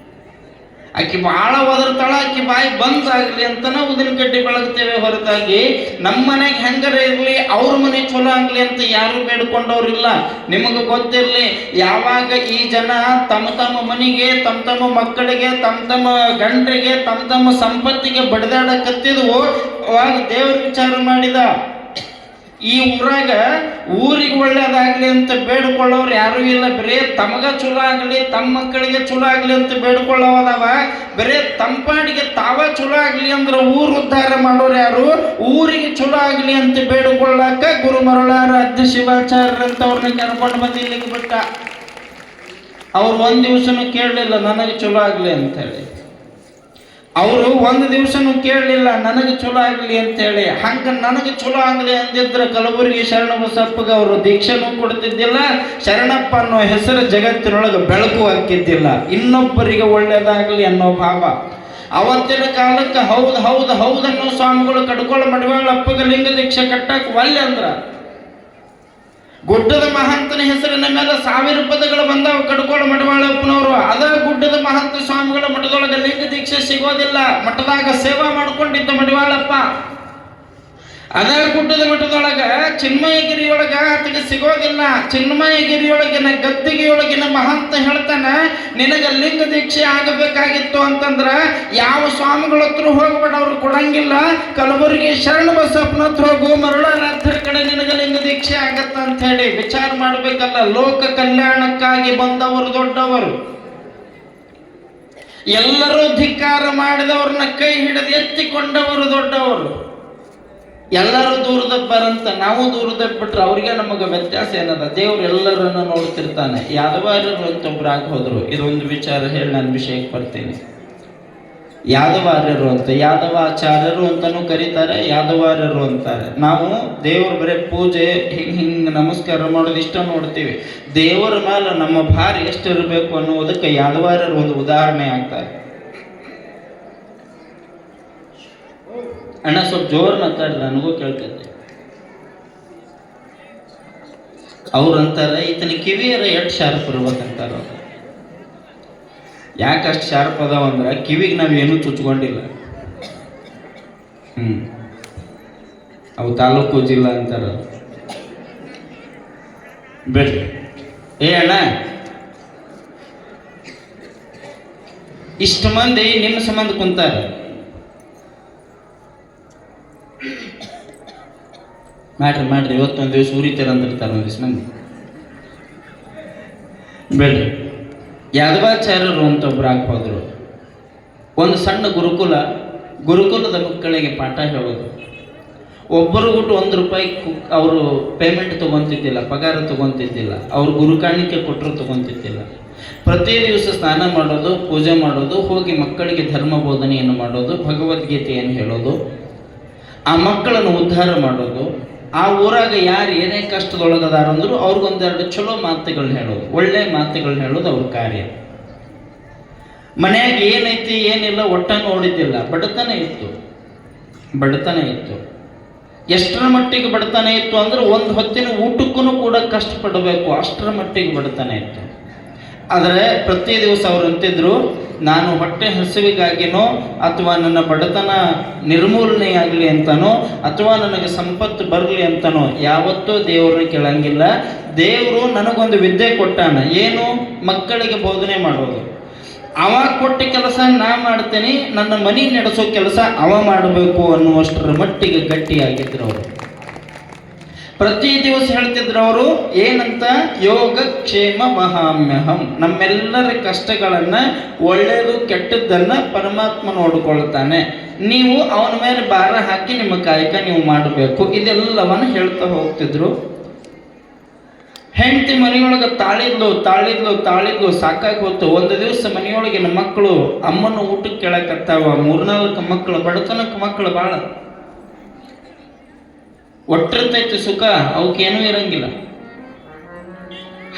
Speaker 1: ಆಕಿ ಭಾಳ ಒದರ್ತಾಳ, ಆಕಿ ಬಾಯಿ ಬಂದಾಗಲಿ ಅಂತ ನಾವು ಉದಿನ ಕಡ್ಡಿ ಬೆಳಗ್ತೇವೆ ಹೊರತಾಗಿ ನಮ್ಮ ಮನೆಗೆ ಹೆಂಗಾರ ಇರಲಿ ಅವ್ರ ಮನೆ ಚಲೋ ಆಗಲಿ ಅಂತ ಯಾರು ಬೇಡ್ಕೊಂಡವ್ರಿಲ್ಲ. ನಿಮಗೆ ಗೊತ್ತಿರಲಿ, ಯಾವಾಗ ಈ ಜನ ತಮ್ಮ ತಮ್ಮ ಮನೆಗೆ, ತಮ್ಮ ತಮ್ಮ ಮಕ್ಕಳಿಗೆ, ತಮ್ಮ ತಮ್ಮ ಗಂಡರಿಗೆ, ತಮ್ಮ ತಮ್ಮ ಸಂಪತ್ತಿಗೆ ಬಡಿದಾಡಕತ್ತಿದ್ವು, ಅವಾಗ ದೇವ್ರ ವಿಚಾರ ಮಾಡಿದ. ಈ ಊರಾಗ ಊರಿಗೆ ಒಳ್ಳೇದಾಗ್ಲಿ ಅಂತ ಬೇಡ್ಕೊಳ್ಳೋರು ಯಾರೂ ಇಲ್ಲ. ಬರೀ ತಮಗ ಚಲೋ ಆಗಲಿ, ತಮ್ಮ ಮಕ್ಕಳಿಗೆ ಚಲೋ ಆಗಲಿ ಅಂತ ಬೇಡ್ಕೊಳ್ಳೋದವ. ಬರೀ ತಂಪಾಡಿಗೆ ತಾವ ಚಲೋ ಆಗಲಿ ಅಂದ್ರೆ ಊರು ಉದ್ಧಾರ ಮಾಡೋರು ಯಾರು? ಊರಿಗೆ ಚಲೋ ಆಗಲಿ ಅಂತ ಬೇಡ್ಕೊಳ್ಳಾಕ ಗುರು ಮರುಳಾರ ಅದ್ದ ಶಿವಾಚಾರ್ಯರಂತವ್ರನ್ನ ಕರ್ಕೊಂಡು ಬಂದು ಇಲ್ಲಿಗೆ ಬಿಟ್ಟ. ಅವ್ರು ಒಂದು ದಿವಸನೂ ಕೇಳಲಿಲ್ಲ ನನಗೆ ಚಲೋ ಆಗಲಿ ಅಂತ ಹೇಳಿ. ಅವರು ಒಂದು ದಿವಸನೂ ಕೇಳಲಿಲ್ಲ ನನಗೆ ಚಲೋ ಆಗಲಿ ಅಂತೇಳಿ. ಹಂಗೆ ನನಗೆ ಚಲೋ ಆಗಲಿ ಅಂದಿದ್ರೆ ಕಲಬುರಗಿ ಶರಣಬಸಪ್ಪಗೆ ಅವರು ದೀಕ್ಷೆನೂ ಕೊಡ್ತಿದ್ದಿಲ್ಲ, ಶರಣಪ್ಪ ಅನ್ನೋ ಹೆಸರು ಜಗತ್ತಿನೊಳಗೆ ಬೆಳಕು ಹಾಕಿದ್ದಿಲ್ಲ. ಇನ್ನೊಬ್ಬರಿಗೆ ಒಳ್ಳೇದಾಗಲಿ ಅನ್ನೋ ಭಾವ. ಅವತ್ತಿನ ಕಾಲಕ್ಕೆ ಹೌದು ಹೌದು ಹೌದನ್ನೋ ಸ್ವಾಮಿಗಳು ಕಡ್ಕೊಳ್ಳ ಮಡಿವಾಳಪ್ಪಗೆ ಲಿಂಗ ದೀಕ್ಷೆ ಕಟ್ಟಕ್ಕೆ ಒಲ್ಲೆ ಅಂದ್ರ. ಗುಡ್ಡದ ಮಹಂತನ ಹೆಸರಿನ ಮೇಲೆ 1000 ಪದಗಳು ಬಂದಾವ ಕಡ್ಕೋಳ ಮಡಿವಾಳಪ್ಪನವರು. ಅದ ಗುಡ್ಡದ ಮಹಂತ ಸ್ವಾಮಿಗಳ ಮಠದೊಳಗೆ ಲಿಂಗ ದೀಕ್ಷೆ ಸಿಗೋದಿಲ್ಲ. ಮಠದಾಗ ಸೇವಾ ಮಾಡ್ಕೊಂಡಿದ್ದ ಮಡಿವಾಳಪ್ಪ. ಅದ ಗುಡ್ಡದ ಮಠದೊಳಗ ಚಿನ್ಮಯಗಿರಿಯೊಳಗ ಆತಗೆ ಸಿಗೋದಿಲ್ಲ. ಚಿನ್ಮಯಗಿರಿಯೊಳಗಿನ ಗದ್ದಿಗೆಯೊಳಗಿನ ಮಹಂತ ಹೇಳ್ತಾನ, ನಿನಗೆ ಲಿಂಗ ದೀಕ್ಷೆ ಆಗಬೇಕಾಗಿತ್ತು ಅಂತಂದ್ರ ಯಾವ ಸ್ವಾಮಿಗಳ ಹತ್ರ ಹೋಗ್ಬೇಡ, ಅವ್ರು ಕೊಡಂಗಿಲ್ಲ. ಕಲಬುರಗಿ ಶರಣ ಬಸಪ್ಪನ ಹತ್ರ ಹೋಗು, ಮರುಳಾರಾಧ್ಯರ ಕಡೆ ನಿನಗೆ ಲಿಂಗ ದೀಕ್ಷೆ ಆಗತ್ತ ಅಂತ ಹೇಳಿ ವಿಚಾರ ಮಾಡ್ಬೇಕಲ್ಲ. ಲೋಕ ಕಲ್ಯಾಣಕ್ಕಾಗಿ ಬಂದವರು ದೊಡ್ಡವರು. ಎಲ್ಲರೂ ಧಿಕ್ಕಾರ ಮಾಡಿದವ್ರನ್ನ ಕೈ ಹಿಡಿದು ಎತ್ತಿಕೊಂಡವರು ದೊಡ್ಡವರು. ಎಲ್ಲರೂ ದೂರದಬ್ಬರಂತ ನಾವು ದೂರದಬ್ಬಿಟ್ರೆ ಅವ್ರಿಗೆ ನಮಗೆ ವ್ಯತ್ಯಾಸ ಏನದ? ದೇವ್ರು ಎಲ್ಲರನ್ನ ನೋಡ್ತಿರ್ತಾನೆ. ಯಾದವಾರ್ಯರು ಅಂತ ಒಬ್ರು ಆಗಿ ಹೋದ್ರು. ಇದೊಂದು ವಿಚಾರ ಹೇಳಿ ನಾನು ವಿಷಯಕ್ಕೆ ಬರ್ತೀನಿ. ಯಾದವಾರ್ಯರು ಅಂತ, ಯಾದವಾಚಾರ್ಯರು ಅಂತಲೂ ಕರೀತಾರೆ, ಯಾದವಾರ್ಯರು ಅಂತಾರೆ. ನಾವು ದೇವ್ರ ಬರೀ ಪೂಜೆ ಹಿಂಗೆ ನಮಸ್ಕಾರ ಮಾಡೋದು ಇಷ್ಟ ನೋಡ್ತೀವಿ. ದೇವರ ಮೇಲೆ ನಮ್ಮ ಭಾರ ಎಷ್ಟಿರಬೇಕು ಅನ್ನೋದಕ್ಕೆ ಯಾದವಾರ್ಯರು ಒಂದು ಉದಾಹರಣೆ ಆಗ್ತಾರೆ. ಅಣ್ಣ ಸ್ವಲ್ಪ ಜೋರು ಮಾತಾಡ್ರಿ, ನನಗೂ ಕೇಳ್ತೈತೆ. ಅವ್ರು ಅಂತಾರೆ, ಈತನ ಕಿವಿಯರ ಎಷ್ಟು ಶಾರ್ಪ್ ಇರ್ಬೇಕಂತಾರ. ಅವ್ರು ಯಾಕೆ ಅಷ್ಟು ಶಾರ್ಪ್ ಅದಾವ ಅಂದ್ರೆ ಕಿವಿಗೆ ನಾವೇನೂ ಚುಚ್ಕೊಂಡಿಲ್ಲ. ಅವು ತಾಲೂಕು ಜಿಲ್ಲಾ ಅಂತಾರ. ಬಿಡ್ರಿ ಅಣ್ಣ, ಇಷ್ಟು ಮಂದಿ ನಿಮ್ಮ ಸಂಬಂಧ ಕುಂತಾರ. ಮಾಡ್ರಿ ಇವತ್ತೊಂದು ದಿವಸ ಉರಿತೀರ ಅಂತಿರ್ತಾರೆ ಒಂದಿವ್ಸ ಮಂದಿ. ಬೇಡ್ರಿ, ಯಾದವಾಚಾರ್ಯರು ಅಂತ ಒಬ್ರು ಹಾಕೋದ್ರು. ಒಂದು ಸಣ್ಣ ಗುರುಕುಲದ ಮಕ್ಕಳಿಗೆ ಪಾಠ ಹೇಳೋದು. ಒಬ್ಬರು ಬಿಟ್ಟು ₹1 ಅವರು ಪೇಮೆಂಟ್ ತಗೊಂತಿದ್ದಿಲ್ಲ, ಪಗಾರ ತಗೊಂತಿದ್ದಿಲ್ಲ. ಅವ್ರು ಗುರುಕಾಣಿಕೆ ಕೊಟ್ಟರು ತಗೊಂತಿದ್ದಿಲ್ಲ. ಪ್ರತಿ ದಿವಸ ಸ್ನಾನ ಮಾಡೋದು, ಪೂಜೆ ಮಾಡೋದು, ಹೋಗಿ ಮಕ್ಕಳಿಗೆ ಧರ್ಮ ಬೋಧನೆಯನ್ನು ಮಾಡೋದು, ಭಗವದ್ಗೀತೆಯನ್ನು ಹೇಳೋದು, ಆ ಮಕ್ಕಳನ್ನು ಉದ್ಧಾರ ಮಾಡೋದು. ಆ ಊರಾಗ ಯಾರು ಏನೇ ಕಷ್ಟದೊಳಗದಾರಂದ್ರು ಅವ್ರಿಗೊಂದೆರಡು ಚಲೋ ಮಾತುಗಳನ್ನ ಹೇಳೋದು, ಒಳ್ಳೆ ಮಾತುಗಳನ್ನ ಹೇಳೋದು ಅವ್ರ ಕಾರ್ಯ. ಮನೆಯಾಗ ಏನೈತಿ ಏನಿಲ್ಲ ಒಟ್ಟ ನೋಡಿದ್ದಿಲ್ಲ. ಬಡತನ ಇತ್ತು. ಎಷ್ಟರ ಮಟ್ಟಿಗೆ ಬಡತನ ಇತ್ತು ಅಂದ್ರೆ ಒಂದು ಹೊತ್ತಿನ ಊಟಕ್ಕೂ ಕೂಡ ಕಷ್ಟಪಡಬೇಕು, ಅಷ್ಟರ ಮಟ್ಟಿಗೆ ಬಡತನ ಇತ್ತು. ಆದರೆ ಪ್ರತಿ ದಿವಸ ಅವ್ರು ಅಂತಿದ್ರು, ನಾನು ಹೊಟ್ಟೆ ಹಸಿವಿಗಾಗಿನೋ ಅಥವಾ ನನ್ನ ಬಡತನ ನಿರ್ಮೂಲನೆಯಾಗಲಿ ಅಂತನೋ ಅಥವಾ ನನಗೆ ಸಂಪತ್ತು ಬರಲಿ ಅಂತನೋ ಯಾವತ್ತೂ ದೇವ್ರನ್ನ ಕೇಳಂಗಿಲ್ಲ. ದೇವರು ನನಗೊಂದು ವಿದ್ಯೆ ಕೊಟ್ಟಾನ. ಏನು? ಮಕ್ಕಳಿಗೆ ಬೋಧನೆ ಮಾಡೋದು. ಅವ ಕೊಟ್ಟ ಕೆಲಸ ನಾ ಮಾಡ್ತೇನೆ, ನನ್ನ ಮನೆ ನಡೆಸೋ ಕೆಲಸ ಅವ ಮಾಡಬೇಕು ಅನ್ನುವಷ್ಟರ ಮಟ್ಟಿಗೆ ಗಟ್ಟಿಯಾಗಿದ್ರು ಅವರು. ಪ್ರತಿ ದಿವಸ ಹೇಳ್ತಿದ್ರು ಅವರು ಏನಂತ? ಯೋಗಕ್ಷೇಮ ಮಹಾಮ್ಯಹಂ. ನಮ್ಮೆಲ್ಲರ ಕಷ್ಟಗಳನ್ನ, ಒಳ್ಳೆಯದು ಕೆಟ್ಟದ್ದನ್ನ ಪರಮಾತ್ಮ ನೋಡಿಕೊಳ್ತಾನೆ. ನೀವು ಅವನ ಮೇಲೆ ಭಾರ ಹಾಕಿ ನಿಮ್ಮ ಕಾಯಕ ನೀವು ಮಾಡಬೇಕು. ಇದೆಲ್ಲವನ್ನ ಹೇಳ್ತಾ ಹೋಗ್ತಿದ್ರು. ಹೆಂಡತಿ ಮನೆಯೊಳಗೆ ತಾಳಿದ್ಲು ಸಾಕಾಗಿ ಹೋತು. ಒಂದು ದಿವಸ ಮನೆಯೊಳಗಿನ ಮಕ್ಕಳು ಅಮ್ಮನ ಊಟಕ್ಕೆ ಕೇಳಕತ್ತಾವ. 3-4 ಮಕ್ಕಳು, ಬಡತನಕ್ಕೆ ಮಕ್ಕಳು ಭಾಳ. ಒಟ್ಟಿರ್ತೈತಿ ಸುಖ, ಅವಕ್ಕೇನೂ ಇರಂಗಿಲ್ಲ.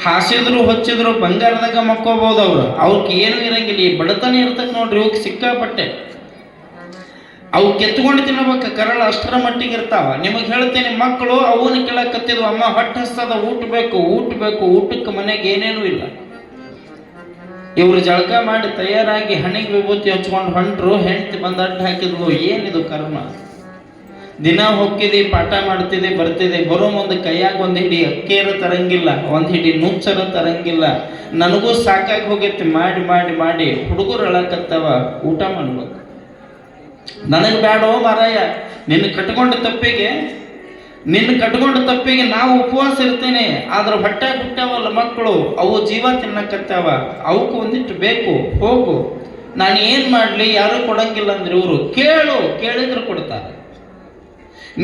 Speaker 1: ಹಾಸಿದ್ರು ಹೊಚ್ಚಿದ್ರು ಬಂಗಾರದಾಗ ಮಕ್ಕೋಬಹುದು ಅವ್ರಿಗೆ ಏನು ಇರಂಗಿಲ್ಲ. ಈ ಬಡತನ ಇರ್ತಕ್ಕ ನೋಡ್ರಿ, ಇವಕ್ಕೆ ಸಿಕ್ಕಾಪಟ್ಟೆ ಅವು ಕೆತ್ಕೊಂಡು ತಿನ್ನಬೇಕು, ಕರಳ ಅಷ್ಟರ ಮಟ್ಟಿಗೆ ಇರ್ತಾವ. ನಿಮಗೆ ಹೇಳ್ತೇನೆ, ಮಕ್ಕಳು ಅವನ್ನ ಕೇಳಕತ್ತಿದ್ವು, ಅಮ್ಮ ಹೊಟ್ಟೆ ಹಸ್ತದ, ಊಟ ಬೇಕು, ಊಟಕ್ಕೆ ಮನೆಗೆ ಏನೇನೂ ಇಲ್ಲ. ಇವ್ರು ಜಳಕ ಮಾಡಿ ತಯಾರಾಗಿ ಹಣಿಗೆ ವಿಭೂತಿ ಹಚ್ಕೊಂಡು ಹೊಂಟ್ರು, ಹೆಂಡತಿ ಬಂದು ಅಡ್ಡ ಹಾಕಿದ್ಲು. ಏನಿದು ಕರ್ಮ, ದಿನ ಹೋಗ್ತಿದೆ, ಪಾಠ ಮಾಡ್ತಿದೆ, ಬರ್ತಿದೆ, ಬರೋ ಮುಂದೆ ಕೈಯಾಗ ಒಂದು ಹಿಡಿ ಅಕ್ಕೇರ ತರಂಗಿಲ್ಲ, ಒಂದು ಹಿಡಿ ನುಚ್ಚರ ತರಂಗಿಲ್ಲ. ನನಗೂ ಸಾಕಾಗಿ ಹೋಗೈತಿ, ಮಾಡಿ ಮಾಡಿ ಮಾಡಿ ಹುಡುಗರು ಅಳಕತ್ತವ, ಊಟ ಮಾಡ್ಬೇಕು. ನನಗೆ ಬೇಡೋ ಮಾರಾಯ, ನಿನ್ನ ಕಟ್ಕೊಂಡ ತಪ್ಪಿಗೆ ನಾವು ಉಪವಾಸ ಇರ್ತೇನೆ, ಆದ್ರೆ ಹೊಟ್ಟೆ ಬಿಟ್ಟಾವಲ್ಲ ಮಕ್ಕಳು, ಅವು ಜೀವ ತಿನ್ನಕತ್ತಾವ, ಅವಕ್ಕೂ ಒಂದಿಟ್ಟು ಬೇಕು, ಹೋಗು. ನಾನು ಏನು ಮಾಡಲಿ, ಯಾರು ಕೊಡಂಗಿಲ್ಲ ಅಂದ್ರೆ ಇವರು ಕೇಳಿದ್ರೆ ಕೊಡ್ತಾರೆ.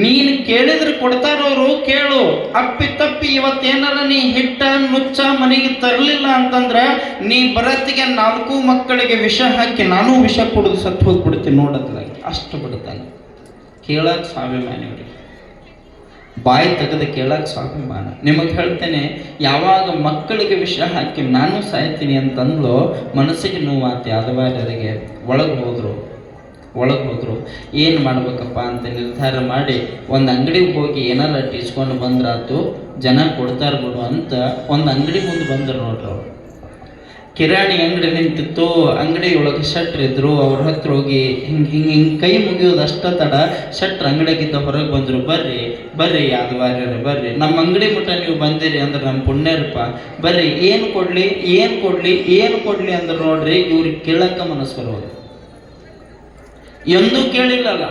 Speaker 1: ನೀನು ಕೇಳಿದ್ರೆ ಕೊಡ್ತಾರವರು, ಕೇಳು. ಅಪ್ಪಿ ಇವತ್ತೇನಾರ ನೀ ಹಿಟ್ಟ ನುಚ್ಚ ಮನೆಗೆ ತರಲಿಲ್ಲ ಅಂತಂದ್ರೆ ನೀ ಬರತ್ತಿಗೆ 4 ಮಕ್ಕಳಿಗೆ ವಿಷ ಹಾಕಿ ನಾನು ವಿಷ ಕುಡಿದು ಸತ್ತು ಹೋಗ್ಬಿಡ್ತೀನಿ ನೋಡತ್ಲಾಗಿ. ಅಷ್ಟು ಬಿಡ್ತಾನೆ. ಕೇಳಕ್ಕೆ ಸ್ವಾಭಿಮಾನ, ಇವ್ರಿಗೆ ಬಾಯಿ ತೆಗೆದು ಕೇಳಕ್ಕೆ ಸ್ವಾಭಿಮಾನ. ನಿಮಗೆ ಹೇಳ್ತೇನೆ, ಯಾವಾಗ ಮಕ್ಕಳಿಗೆ ವಿಷ ಹಾಕಿ ನಾನು ಸಾಯ್ತೀನಿ ಅಂತಂದ್ಲು, ಮನಸ್ಸಿಗೆ ನೋವಾತಿ. ಆದವಾರಿಗೆ ಒಳಗೆ ಹೋದ್ರು. ಏನು ಮಾಡ್ಬೇಕಪ್ಪ ಅಂತ ನಿರ್ಧಾರ ಮಾಡಿ ಒಂದು ಅಂಗಡಿಗೆ ಹೋಗಿ ಏನಾರ ಇಸ್ಕೊಂಡು ಬಂದ್ರಾತು, ಜನ ಕೊಡ್ತಾರ ಬಿಡು ಅಂತ ಒಂದು ಅಂಗಡಿ ಮುಂದೆ ಬಂದರು ನೋಡ್ರಿ. ಅವ್ರು ಕಿರಾಣಿ ಅಂಗಡಿ ನಿಂತಿತ್ತು, ಅಂಗಡಿ ಒಳಗೆ ಶಟ್ರ್ ಇದ್ರು. ಅವ್ರ ಹತ್ರ ಹೋಗಿ ಹಿಂಗೆ ಕೈ ಮುಗಿಯೋದು ಅಷ್ಟ ತಡ ಶಟ್ರ್ ಅಂಗಡಿಗಿಂತ ಹೊರಗೆ ಬಂದರು. ಬರ್ರಿ ಯಾದವಾರ್ಯರು ಬರ್ರಿ, ನಮ್ಮ ಅಂಗಡಿ ಮುಟ್ಟ ನೀವು ಬಂದಿರಿ ಅಂದ್ರೆ ನಮ್ಮ ಪುಣ್ಯರಪ್ಪ, ಬರ್ರಿ ಏನು ಕೊಡ್ಲಿ ಅಂದ್ರೆ ನೋಡ್ರಿ, ಇವ್ರಿಗೆ ಕೇಳಕ್ಕ ಮನಸ್ಸು ಬರೋದು. ಎಂದೂ ಕೇಳಿಲ್ಲಲ್ಲ,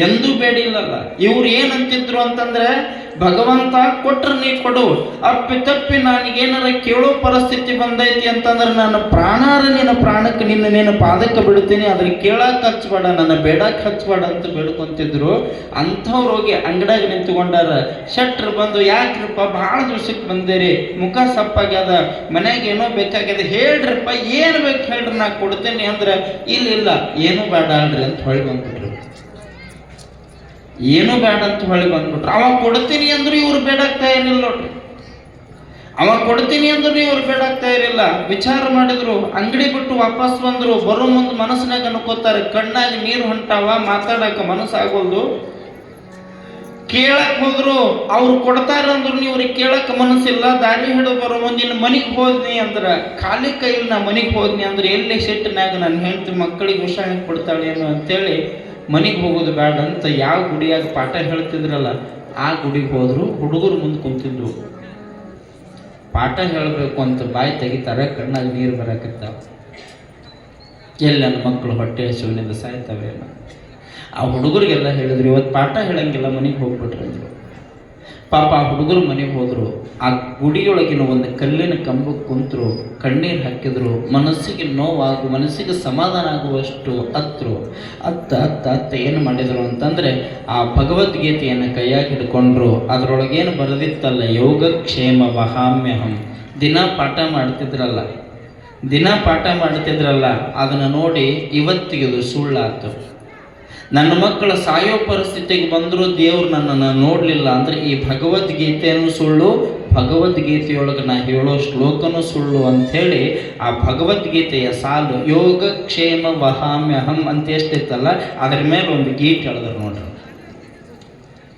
Speaker 1: ಎಂದೂ ಬೇಡಿಲ್ಲಲ್ಲ. ಇವ್ರು ಏನಂತಿದ್ರು ಅಂತಂದ್ರೆ, ಭಗವಂತ ಕೊಟ್ರೆ ನೀ ಕೊಡು, ಅಪ್ಪಿ ನನಗೇನಾರ ಕೇಳೋ ಪರಿಸ್ಥಿತಿ ಬಂದೈತಿ ಅಂತಂದ್ರೆ ನನ್ನ ಪ್ರಾಣಾರ ನಿನ್ನ ಪ್ರಾಣಕ್ಕೆ ನಿನ್ನ ಪಾದಕ್ಕೆ ಬಿಡ್ತೀನಿ, ಅದ್ರ ಕೇಳಕ್ಕೆ ಹಚ್ಬೇಡ, ನನ್ನ ಬೇಡಕ್ಕೆ ಹಚ್ಬೇಡ ಅಂತ ಬೇಡ್ಕೊಂತಿದ್ರು. ಅಂಥವ್ರು ಹೋಗಿ ಅಂಗಡಿಯಾಗ ನಿಂತ್ಕೊಂಡಾರ. ಶಟ್ರ್ ಬಂದು, ಯಾಕ್ರಿಪ್ಪ ಭಾಳ ದಿವ್ಸಕ್ಕೆ ಬಂದಿರಿ, ಮುಖ ಸಪ್ಪಾಗ್ಯದ, ಮನ್ಯಾಗ ಏನೋ ಬೇಕಾಗ್ಯದ, ಹೇಳ್ರಿಪ್ಪ ಏನು ಬೇಕು ಹೇಳ್ರಿ, ನಾ ಕೊಡ್ತೇನೆ ಅಂದ್ರೆ, ಇಲ್ಲ ಏನೂ ಬೇಡ ಅಲ್ರಿ ಅಂತ ಹೊಳ್ಳಿ ಬಂದ್ಬಿಟ್ರು. ಏನೂ ಬೇಡ ಅಂತ ಹೊಳ್ಳಿ ಬಂದ್ಬಿಟ್ರು. ಅವಾಗ ಕೊಡ್ತೀನಿ ಅಂದ್ರು ಇವ್ರು ಬೇಡಾಗ್ತಾ ಇರಲಿಲ್ಲ ನೋಡ್ರಿ. ವಿಚಾರ ಮಾಡಿದ್ರು, ಅಂಗಡಿ ಬಿಟ್ಟು ವಾಪಸ್ ಬಂದ್ರು. ಬರೋ ಮುಂದೆ ಮನಸ್ಸಿನಾಗ ಅನ್ಕೋತಾರೆ, ಕಣ್ಣಾಗ ನೀರು ಹೊಂಟಾವ, ಮಾತಾಡಕ ಮನಸ್ಸಾಗೋದು. ಕೇಳಕ್ ಹೋದ್ರು, ಅವ್ರು ಕೊಡ್ತಾರ ಅಂದ್ರು ಇವ್ರಿಗೆ ಕೇಳಕ್ ಮನಸ್ಸಿಲ್ಲ. ದಾರಿ ಹಿಡಿದು ಬರೋ ಮುಂದೆ ಇನ್ನು ಮನೆಗೆ ಹೋದ್ನಿ ಅಂದ್ರ, ಖಾಲಿ ಕೈಲಿ ನಾ ಮನೆಗೆ ಹೋದ್ನಿ ಅಂದ್ರೆ ಎಲ್ಲಿ ಸಿಟ್ಟಿನಾಗ ನನ್ನ ಹೆಂಡತಿ ಮಕ್ಕಳಿಗೆ ವಿಷ ಹೆಂಗೆ ಕೊಡ್ತಾಳೇನು ಅಂತೇಳಿ ಮನೆಗೆ ಹೋಗೋದು ಬೇಡ ಅಂತ ಯಾವ ಗುಡಿಯಾಗ ಪಾಠ ಹೇಳ್ತಿದ್ರಲ್ಲ ಆ ಗುಡಿಗೆ ಹೋದ್ರು. ಹುಡುಗರು ಮುಂದೆ ಕುಂತಿದ್ರು, ಪಾಠ ಹೇಳಬೇಕು ಅಂತ ಬಾಯಿ ತೆಗಿತಾರೆ, ಕಣ್ಣಾಗ ನೀರು ಬರಕತ್ತಾವ. ಎಲ್ಲಿ ನನ್ನ ಮಕ್ಕಳು ಹೊಟ್ಟೆ ಹಸಿವಿನಿಂದ ಸಾಯ್ತವೆ. ಆ ಹುಡುಗರಿಗೆಲ್ಲ ಹೇಳಿದ್ರು, ಇವತ್ತು ಪಾಠ ಹೇಳಂಗಿಲ್ಲ, ಮನೆಗೆ ಹೋಗ್ಬಿಟ್ರು ಅಂದರು. ಪಾಪ ಆ ಹುಡುಗರು ಮನೆಗೆ ಹೋದರು. ಆ ಗುಡಿಯೊಳಗಿನ ಒಂದು ಕಲ್ಲಿನ ಕಂಬಕ್ಕೆ ಕುಂತರು, ಕಣ್ಣೀರು ಹಾಕಿದ್ರು. ಮನಸ್ಸಿಗೆ ನೋವಾಗು, ಮನಸ್ಸಿಗೆ ಸಮಾಧಾನ ಆಗುವಷ್ಟು ಅತ್ತ ಏನು ಮಾಡಿದರು ಅಂತಂದರೆ, ಆ ಭಗವದ್ಗೀತೆಯನ್ನು ಕೈಯಾಗಿ ಹಿಡ್ಕೊಂಡ್ರು. ಅದರೊಳಗೇನು ಬರೆದಿತ್ತಲ್ಲ, ಯೋಗಕ್ಷೇಮ ವಹಾಮ್ಯಹಂ, ದಿನ ಪಾಠ ಮಾಡ್ತಿದ್ರಲ್ಲ ಅದನ್ನು ನೋಡಿ ಇವತ್ತಿಗೆ ಸುಳ್ಳಾತು. ನನ್ನ ಮಕ್ಕಳು ಸಾಯೋ ಪರಿಸ್ಥಿತಿಗೆ ಬಂದರೂ ದೇವ್ರು ನನ್ನನ್ನು ನೋಡಲಿಲ್ಲ ಅಂದರೆ ಈ ಭಗವದ್ಗೀತೆಯೂ ಸುಳ್ಳು, ಭಗವದ್ಗೀತೆಯೊಳಗೆ ನಾ ಹೇಳೋ ಶ್ಲೋಕನೂ ಸುಳ್ಳು ಅಂಥೇಳಿ ಆ ಭಗವದ್ಗೀತೆಯ ಸಾಲು ಯೋಗಕ್ಷೇಮ ವಹಾಮ್ಯಹಂ ಅಂತ ಎಷ್ಟಿತ್ತಲ್ಲ ಅದ್ರ ಮೇಲೆ ಒಂದು ಗೀಟ್ ಎಳೆದ್ರು ನೋಡ್ರಿ.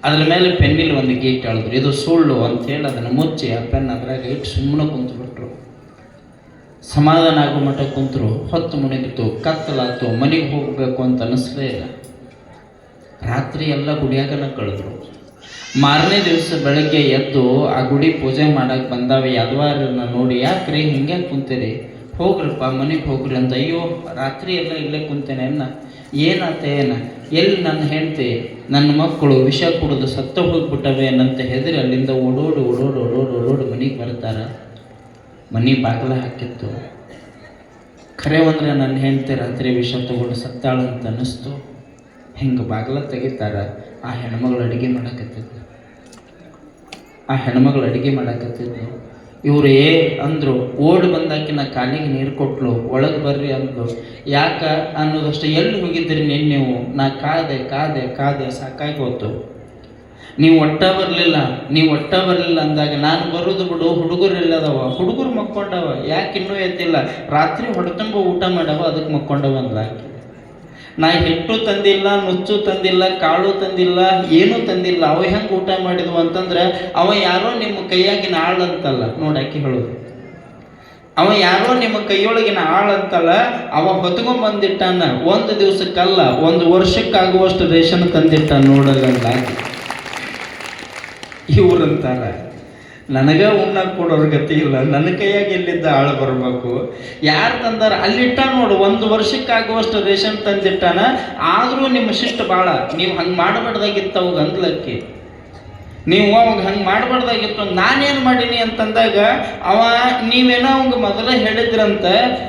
Speaker 1: ಅದ್ರ ಮೇಲೆ ಪೆನ್ನಿಲ್ ಒಂದು ಗೀಟ್ ಎಳೆದ್ರು, ಇದು ಸುಳ್ಳು ಅಂಥೇಳಿ ಅದನ್ನು ಮುಚ್ಚಿ ಆ ಪೆನ್ ಅದ್ರಾಗ ಇಟ್ಟು ಸುಮ್ಮನೆ ಕುಂತ್ಬಿಟ್ರು. ಸಮಾಧಾನ ಆಗೋ ಮಟ್ಟ ಕುಂತರು. ಹೊತ್ತು ಮುಣಿದಿತ್ತು, ಕತ್ತಲಾತು, ಮನೆಗೆ ಹೋಗಬೇಕು ಅಂತ ಅನ್ನಿಸ್ಲೇ ಇಲ್ಲ. ರಾತ್ರಿ ಎಲ್ಲ ಗುಡಿಯಾಗನ ಕಳೆದ್ರು. ಮಾರನೇ ದಿವಸ ಬೆಳಗ್ಗೆ ಎದ್ದು ಆ ಗುಡಿ ಪೂಜೆ ಮಾಡಕ್ಕೆ ಬಂದಾವೆ ಯಾದವಾರನ್ನ ನೋಡಿ, ಯಾಕ್ರಿ ಹಿಂಗೆ ಕುಂತೀರಿ, ಹೋಗ್ರಪ್ಪ ಮನೆಗೆ ಹೋಗ್ರಿ ಅಂತ. ಅಯ್ಯೋ ರಾತ್ರಿ ಎಲ್ಲ ಇಲ್ಲೇ ಕುಂತೇನೆ ಎಲ್ಲಿ ನನ್ನ ಹೆಂಡತಿ ನನ್ನ ಮಕ್ಕಳು ವಿಷ ಕುಡಿದು ಸತ್ತ ಹೋಗ್ಬಿಟ್ಟವೆ ಅನ್ನಂತ ಹೆದರಿ ಅಲ್ಲಿಂದ ಓಡೋಡು ಮನೆಗೆ ಬರ್ತಾರೆ. ಮನೆ ಬಾಗಿಲ ಹಾಕಿತ್ತು. ಖರೆ ಅಂದ್ರೆ ನನ್ನ ಹೆಂಡತಿ ರಾತ್ರಿ ವಿಷ ತಗೊಂಡು ಸತ್ತಾಳಂತ ಅನ್ನಿಸ್ತು. ಹಿಂಗೆ ಬಾಗಿಲ ತೆಗಿತಾರ. ಆ ಹೆಣ್ಮಗಳು ಅಡುಗೆ ಮಾಡಕತ್ತಿದ್ಲು. ಇವರು ಅಂದರು. ಓಡಿ ಬಂದಾಕಿನ ಕಾಲಿಗೆ ನೀರು ಕೊಟ್ಲು, ಒಳಗೆ ಬರ್ರಿ ಅಂದ್ಲು. ಯಾಕ ಅನ್ನೋದಷ್ಟು, ಎಲ್ಲಿ ಹೋಗಿದ್ರಿ ನೀವು? ನಾ ಕಾದೆ ಸಾಕಾಗಿ ಹೋತು. ನೀವು ಒಟ್ಟ ಬರಲಿಲ್ಲ ಅಂದಾಗ ನಾನು ಬರೋದು ಬಿಡು, ಹುಡುಗರು ಎಲ್ಲದವ, ಹುಡುಗರು ಮಕ್ಕೊಂಡವ, ಯಾಕೆ ಇನ್ನೂ ಎದ್ದಿಲ್ಲ, ರಾತ್ರಿ ಹೊಡೆತಂಬ ಊಟ ಮಾಡವ, ಅದಕ್ಕೆ ಮಕ್ಕೊಂಡವ ಅಂದ್ಲಾಕಿ. ನಾ ಹಿಟ್ಟು ತಂದಿಲ್ಲ, ನುಚ್ಚು ತಂದಿಲ್ಲ, ಕಾಳು ತಂದಿಲ್ಲ, ಏನೂ ತಂದಿಲ್ಲ, ಅವ ಹೆಂಗೆ ಊಟ ಮಾಡಿದ್ವು ಅಂತಂದ್ರೆ ಅವ ಯಾರೋ ನಿಮ್ಮ ಕೈಯಾಗಿನ ಆಳಂತಲ್ಲ ನೋಡಾಕಿ ಹೇಳೋದು. ಅವ ಯಾರೋ ನಿಮ್ಮ ಕೈಯೊಳಗಿನ ಆಳಂತಲ್ಲ, ಅವ ಹೊತ್ಕೊಂಡ್ಬಂದಿಟ್ಟಾನ. ಒಂದು ದಿವಸಕ್ಕಲ್ಲ, ಒಂದು ವರ್ಷಕ್ಕಾಗುವಷ್ಟು ರೇಷನ್ ತಂದಿಟ್ಟ ನೋಡಲ್ಲ. ಇವ್ರಂತಾರ ನನಗ ಉಣ್ಣಕ್ಕೆ ಕೊಡೋರ ಗತಿ ಇಲ್ಲ, ನನ್ನ ಕೈಯಾಗ ಎಲ್ಲಿದ್ದ ಆಳು ಬರಬೇಕು. ಯಾರು ತಂದಾರ ಅಲ್ಲಿಟ್ಟ ನೋಡು, ಒಂದು ವರ್ಷಕ್ಕಾಗುವಷ್ಟು ರೇಷನ್ ತಂದಿಟ್ಟಾನ. ಆದರೂ ನಿಮ್ಮ ಶಿಷ್ಟ ಭಾಳ, ನೀವು ಹಂಗೆ ಮಾಡಬಾರ್ದಾಗಿತ್ತು ಅವಾಗ ಅಂದ್ಲಕ್ಕಿ. ನೀವು ಅವಾಗ ಹಂಗೆ ಮಾಡಬಾರ್ದಾಗಿತ್ತು. ನಾನೇನು ಮಾಡೀನಿ ಅಂತಂದಾಗ ನೀವೇನೋ ಅವಂಗೆ ಮೊದಲೇ ಹೇಳಿದ್ರಂತ,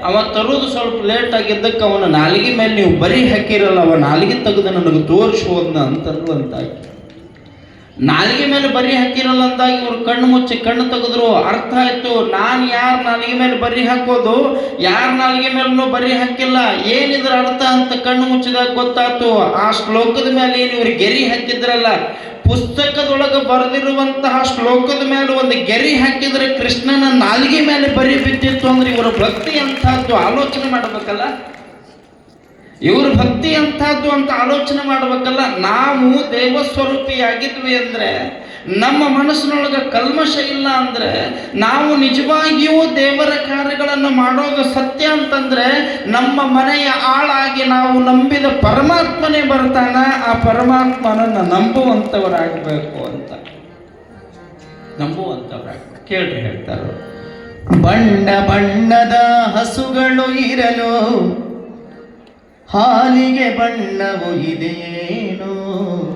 Speaker 1: ಅವ ತರೋದು ಸ್ವಲ್ಪ ಲೇಟ್ ಆಗಿದ್ದಕ್ಕೆ ಅವನ ನಾಲಿಗೆ ಮೇಲೆ ನೀವು ಬರೀ ಹಾಕಿರಲ್ಲ, ಅವ ನಾಲಿಗೆ ತೆಗೆದು ನನಗೆ ತೋರಿಸೋದ್ನ ಅಂತಂದು ಅಂತಾಗಿ. ನಾಲಿಗೆ ಮೇಲೆ ಬರಿ ಹಾಕಿರಲ್ಲ ಅಂದಾಗಿ ಇವ್ರು ಕಣ್ಣು ಮುಚ್ಚಿ ಕಣ್ಣು ತೆಗೆದ್ರು. ಅರ್ಥ ಆಯ್ತು, ನಾನು ಯಾರ ನಾಲಿಗೆ ಮೇಲೆ ಬರಿ ಹಾಕೋದು, ಯಾರ ನಾಲಿಗೆ ಮೇಲೂ ಬರಿ ಹಾಕಿಲ್ಲ, ಏನಿದ್ರ ಅರ್ಥ ಅಂತ ಕಣ್ಣು ಮುಚ್ಚಿದಾಗ ಗೊತ್ತಾಯ್ತು. ಆ ಶ್ಲೋಕದ ಮೇಲೆ ಏನು ಇವ್ರು ಗೆರಿ ಹಾಕಿದ್ರಲ್ಲ, ಪುಸ್ತಕದೊಳಗೆ ಬರೆದಿರುವಂತಹ ಶ್ಲೋಕದ ಮೇಲೆ ಒಂದು ಗೆರಿ ಹಾಕಿದ್ರೆ ಕೃಷ್ಣನ ನಾಲಿಗೆ ಮೇಲೆ ಬರಿ ಬಿದ್ದಿತ್ತು ಅಂದ್ರೆ ಇವರ ಭಕ್ತಿ ಅಂತಹದ್ದು ಆಲೋಚನೆ ಮಾಡಬೇಕಲ್ಲ. ಇವ್ರ ಭಕ್ತಿ ಅಂತಹದ್ದು ಅಂತ ಆಲೋಚನೆ ಮಾಡ್ಬೇಕಲ್ಲ. ನಾವು ದೇವಸ್ವರೂಪಿಯಾಗಿದ್ವಿ ಅಂದ್ರೆ, ನಮ್ಮ ಮನಸ್ಸಿನೊಳಗೆ ಕಲ್ಮಶ ಇಲ್ಲ ಅಂದ್ರೆ, ನಾವು ನಿಜವಾಗಿಯೂ ದೇವರ ಕಾರ್ಯಗಳನ್ನು ಮಾಡೋದು ಸತ್ಯ ಅಂತಂದ್ರೆ, ನಮ್ಮ ಮನೆಯ ಆಳಾಗಿ ನಾವು ನಂಬಿದ ಪರಮಾತ್ಮನೇ ಬರ್ತಾನ. ಆ ಪರಮಾತ್ಮನನ್ನು ನಂಬುವಂಥವರಾಗಬೇಕು ಅಂತ, ನಂಬುವಂಥವರಾಗಬೇಕು. ಕೇಳ್ರಿ, ಹೇಳ್ತಾರೆ,
Speaker 2: ಬಣ್ಣ ಬಣ್ಣದ ಹಸುಗಳು ಇರಲು ಹಾಲಿಗೆ ಬಣ್ಣವು ಇದೆಯೇ,